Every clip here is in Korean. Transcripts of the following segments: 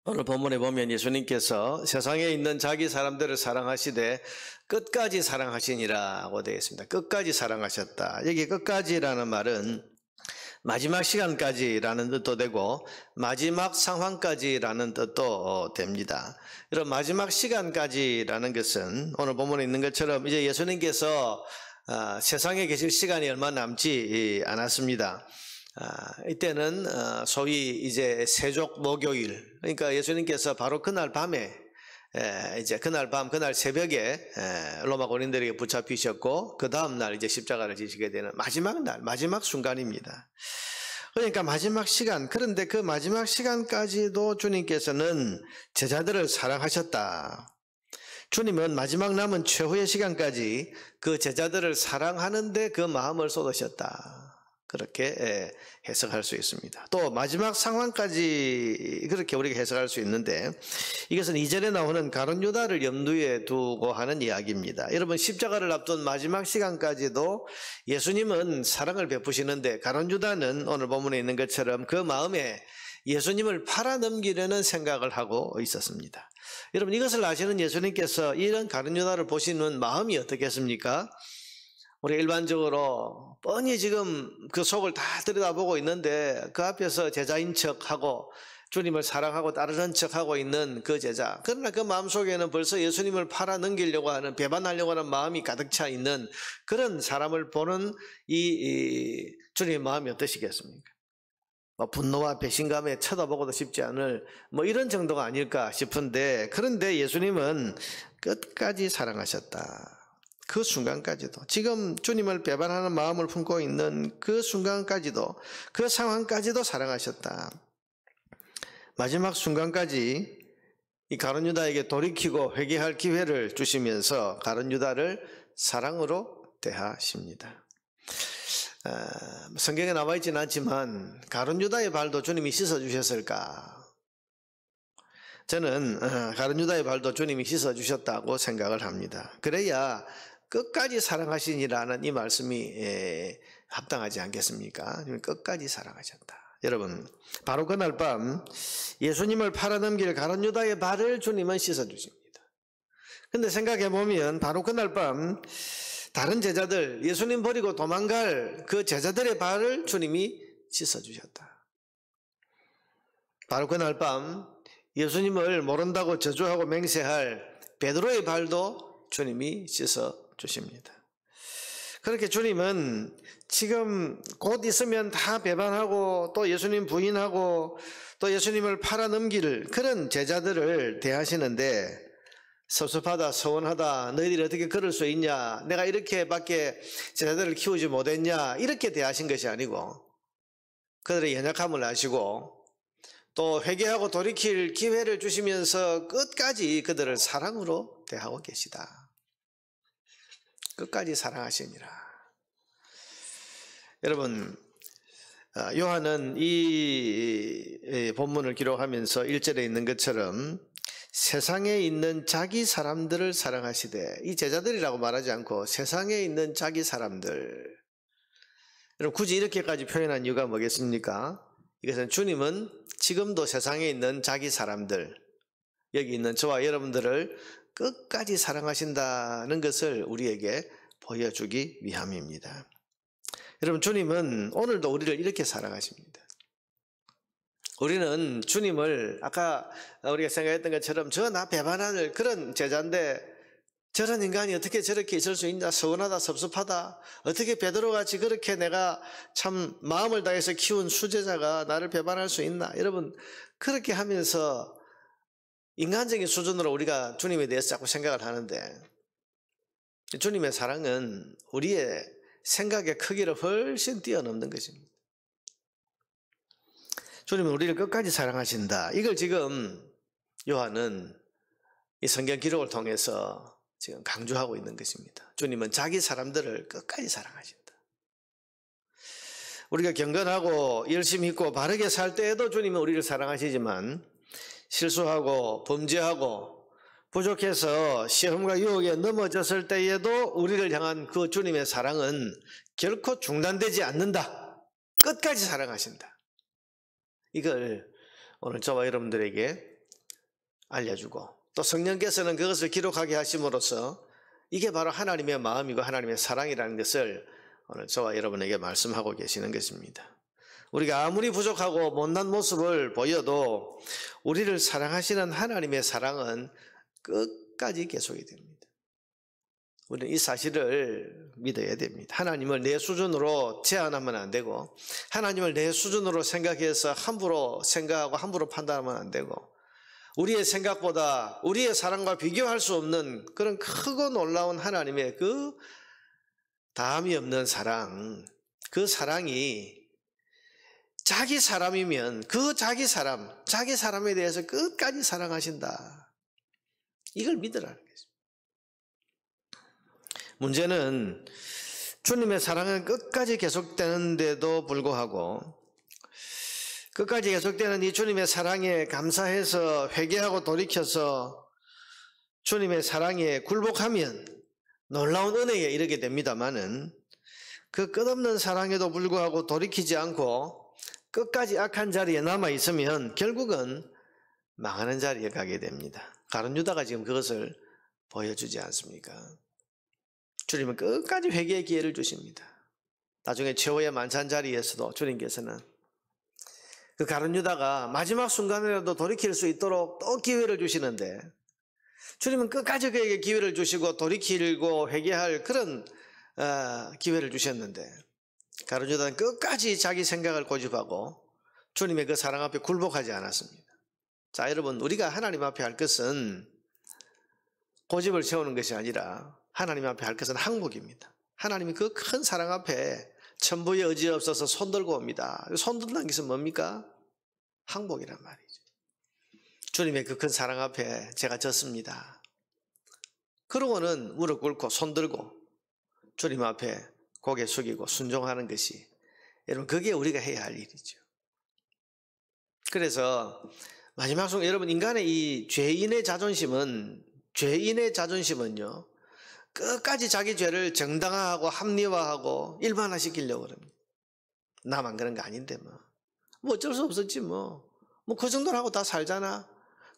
오늘 본문에 보면 예수님께서 세상에 있는 자기 사람들을 사랑하시되 끝까지 사랑하시니라고 되어 있습니다. 끝까지 사랑하셨다. 여기 끝까지라는 말은 마지막 시간까지라는 뜻도 되고 마지막 상황까지라는 뜻도 됩니다. 이런 마지막 시간까지라는 것은 오늘 본문에 있는 것처럼 이제 예수님께서 세상에 계실 시간이 얼마 남지 않았습니다. 이때는 소위 이제 세족 목요일, 그러니까 예수님께서 바로 그날 밤에 이제 그날 새벽에 로마 군인들에게 붙잡히셨고 그 다음 날 이제 십자가를 지시게 되는 마지막 날, 마지막 순간입니다. 그러니까 마지막 시간, 그런데 그 마지막 시간까지도 주님께서는 제자들을 사랑하셨다. 주님은 마지막 남은 최후의 시간까지 그 제자들을 사랑하는데 그 마음을 쏟으셨다. 그렇게 해석할 수 있습니다. 또 마지막 상황까지 그렇게 우리가 해석할 수 있는데 이것은 이전에 나오는 가룟 유다를 염두에 두고 하는 이야기입니다. 여러분, 십자가를 앞둔 마지막 시간까지도 예수님은 사랑을 베푸시는데 가룟 유다는 오늘 본문에 있는 것처럼 그 마음에 예수님을 팔아넘기려는 생각을 하고 있었습니다. 여러분, 이것을 아시는 예수님께서 이런 가룟 유다를 보시는 마음이 어떻겠습니까? 우리 일반적으로 뻔히 지금 그 속을 다 들여다보고 있는데 그 앞에서 제자인 척하고 주님을 사랑하고 따르는 척하고 있는 그 제자, 그러나 그 마음속에는 벌써 예수님을 팔아넘기려고 하는, 배반하려고 하는 마음이 가득 차 있는 그런 사람을 보는 이 주님의 마음이 어떠시겠습니까? 분노와 배신감에 쳐다보고도 싶지 않을 이런 정도가 아닐까 싶은데, 그런데 예수님은 끝까지 사랑하셨다. 그 순간까지도, 지금 주님을 배반하는 마음을 품고 있는 그 순간까지도, 그 상황까지도 사랑하셨다. 마지막 순간까지 이 가룟 유다에게 돌이키고 회개할 기회를 주시면서 가룟 유다를 사랑으로 대하십니다. 성경에 나와 있지는 않지만 가룟 유다의 발도 주님이 씻어주셨을까? 저는 가룟 유다의 발도 주님이 씻어주셨다고 생각을 합니다. 그래야 끝까지 사랑하시니라는 이 말씀이 합당하지 않겠습니까? 끝까지 사랑하셨다. 여러분, 바로 그날 밤 예수님을 팔아넘길 가룟 유다의 발을 주님은 씻어주십니다. 그런데 생각해보면 바로 그날 밤 다른 제자들, 예수님 버리고 도망갈 그 제자들의 발을 주님이 씻어주셨다. 바로 그날 밤 예수님을 모른다고 저주하고 맹세할 베드로의 발도 주님이 씻어주십니다. 그렇게 주님은 지금 곧 있으면 다 배반하고 또 예수님 부인하고 또 예수님을 팔아넘길 그런 제자들을 대하시는데, 섭섭하다, 서운하다, 너희들이 어떻게 그럴 수 있냐, 내가 이렇게밖에 제자들을 키우지 못했냐, 이렇게 대하신 것이 아니고 그들의 연약함을 아시고 또 회개하고 돌이킬 기회를 주시면서 끝까지 그들을 사랑으로 대하고 계시다. 끝까지 사랑하시니라. 여러분, 요한은 이 본문을 기록하면서 1절에 있는 것처럼 세상에 있는 자기 사람들을 사랑하시되, 이 제자들이라고 말하지 않고 세상에 있는 자기 사람들. 여러분, 굳이 이렇게까지 표현한 이유가 뭐겠습니까? 이것은 주님은 지금도 세상에 있는 자기 사람들, 여기 있는 저와 여러분들을 끝까지 사랑하신다는 것을 우리에게 보여주기 위함입니다. 여러분, 주님은 오늘도 우리를 이렇게 사랑하십니다. 우리는 주님을 아까 우리가 생각했던 것처럼 저 나 배반하는 그런 제자인데 저런 인간이 어떻게 저렇게 있을 수 있냐, 서운하다, 섭섭하다, 어떻게 베드로같이 그렇게 내가 참 마음을 다해서 키운 수제자가 나를 배반할 수 있나, 여러분 그렇게 하면서 인간적인 수준으로 우리가 주님에 대해서 자꾸 생각을 하는데, 주님의 사랑은 우리의 생각의 크기를 훨씬 뛰어넘는 것입니다. 주님은 우리를 끝까지 사랑하신다. 이걸 지금 요한은 이 성경 기록을 통해서 지금 강조하고 있는 것입니다. 주님은 자기 사람들을 끝까지 사랑하신다. 우리가 경건하고 열심히 있고 바르게 살 때에도 주님은 우리를 사랑하시지만, 실수하고 범죄하고 부족해서 시험과 유혹에 넘어졌을 때에도 우리를 향한 그 주님의 사랑은 결코 중단되지 않는다. 끝까지 사랑하신다. 이걸 오늘 저와 여러분들에게 알려주고 또 성령께서는 그것을 기록하게 하심으로써 이게 바로 하나님의 마음이고 하나님의 사랑이라는 것을 오늘 저와 여러분에게 말씀하고 계시는 것입니다. 우리가 아무리 부족하고 못난 모습을 보여도 우리를 사랑하시는 하나님의 사랑은 끝까지 계속이 됩니다. 우리는 이 사실을 믿어야 됩니다. 하나님을 내 수준으로 제한하면 안 되고 하나님을 내 수준으로 생각해서 함부로 생각하고 함부로 판단하면 안 되고 우리의 생각보다 우리의 사랑과 비교할 수 없는 그런 크고 놀라운 하나님의 그 다함이 없는 사랑, 그 사랑이 자기 사람이면 그 자기 사람에 대해서 끝까지 사랑하신다. 이걸 믿으라는 것입니다. 문제는 주님의 사랑은 끝까지 계속되는데도 불구하고 끝까지 계속되는 이 주님의 사랑에 감사해서 회개하고 돌이켜서 주님의 사랑에 굴복하면 놀라운 은혜에 이르게 됩니다마는 그 끝없는 사랑에도 불구하고 돌이키지 않고 끝까지 악한 자리에 남아있으면 결국은 망하는 자리에 가게 됩니다. 가룟 유다가 지금 그것을 보여주지 않습니까? 주님은 끝까지 회개의 기회를 주십니다. 나중에 최후의 만찬 자리에서도 주님께서는 그 가룟 유다가 마지막 순간이라도 돌이킬 수 있도록 또 기회를 주시는데 주님은 끝까지 그에게 기회를 주시고 돌이키고 회개할 그런 기회를 주셨는데 가룟 유다는 끝까지 자기 생각을 고집하고 주님의 그 사랑 앞에 굴복하지 않았습니다. 자, 여러분, 우리가 하나님 앞에 할 것은 고집을 세우는 것이 아니라 하나님 앞에 할 것은 항복입니다. 하나님이 그 큰 사랑 앞에 천부의 의지 없어서 손들고 옵니다. 손든다는 것은 뭡니까? 항복이란 말이죠. 주님의 그 큰 사랑 앞에 제가 졌습니다. 그러고는 무릎 꿇고 손들고 주님 앞에 고개 숙이고 순종하는 것이 여러분 그게 우리가 해야 할 일이죠. 그래서 마지막 순간 여러분 인간의 이 죄인의 자존심은요 끝까지 자기 죄를 정당화하고 합리화하고 일반화시키려고 그럽니다. 나만 그런 거 아닌데 뭐 어쩔 수 없었지 뭐 그 정도는 하고 다 살잖아.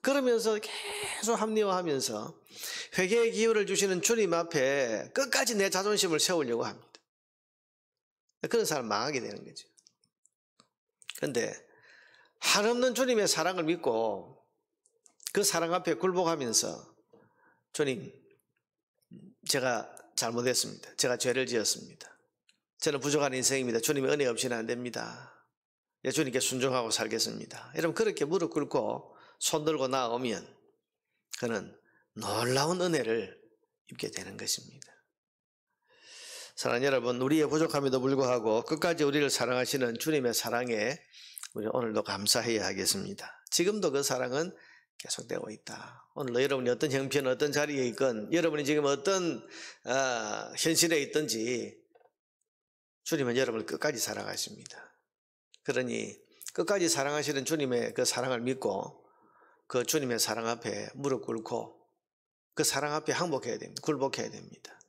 그러면서 계속 합리화하면서 회개의 기회를 주시는 주님 앞에 끝까지 내 자존심을 세우려고 합니다. 그런 사람 망하게 되는 거죠. 그런데 한없는 주님의 사랑을 믿고 그 사랑 앞에 굴복하면서 주님, 제가 잘못했습니다. 제가 죄를 지었습니다. 저는 부족한 인생입니다. 주님의 은혜 없이는 안 됩니다. 주님께 순종하고 살겠습니다. 여러분 그렇게 무릎 꿇고 손들고 나오면 그는 놀라운 은혜를 입게 되는 것입니다. 사랑하는 여러분, 우리의 부족함에도 불구하고 끝까지 우리를 사랑하시는 주님의 사랑에 우리 오늘도 감사해야 하겠습니다. 지금도 그 사랑은 계속되고 있다. 오늘도 여러분이 어떤 형편, 어떤 자리에 있건 여러분이 지금 어떤 현실에 있든지 주님은 여러분을 끝까지 사랑하십니다. 그러니 끝까지 사랑하시는 주님의 그 사랑을 믿고 그 주님의 사랑 앞에 무릎 꿇고 그 사랑 앞에 항복해야 됩니다. 굴복해야 됩니다.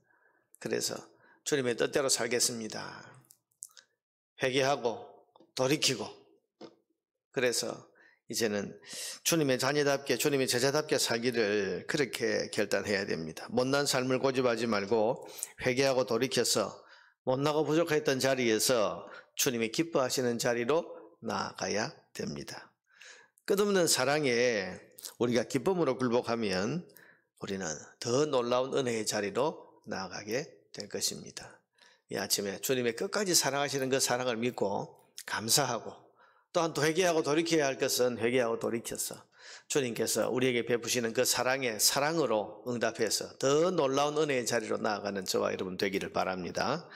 그래서 주님의 뜻대로 살겠습니다. 회개하고 돌이키고 그래서 이제는 주님의 자녀답게 주님의 제자답게 살기를 그렇게 결단해야 됩니다. 못난 삶을 고집하지 말고 회개하고 돌이켜서 못나고 부족했던 자리에서 주님이 기뻐하시는 자리로 나아가야 됩니다. 끝없는 사랑에 우리가 기쁨으로 굴복하면 우리는 더 놀라운 은혜의 자리로 나아가게 될 것입니다. 이 아침에 주님의 끝까지 사랑하시는 그 사랑을 믿고 감사하고 또한 또 회개하고 돌이켜야 할 것은 회개하고 돌이켜서 주님께서 우리에게 베푸시는 그 사랑의 사랑으로 응답해서 더 놀라운 은혜의 자리로 나아가는 저와 여러분 되기를 바랍니다.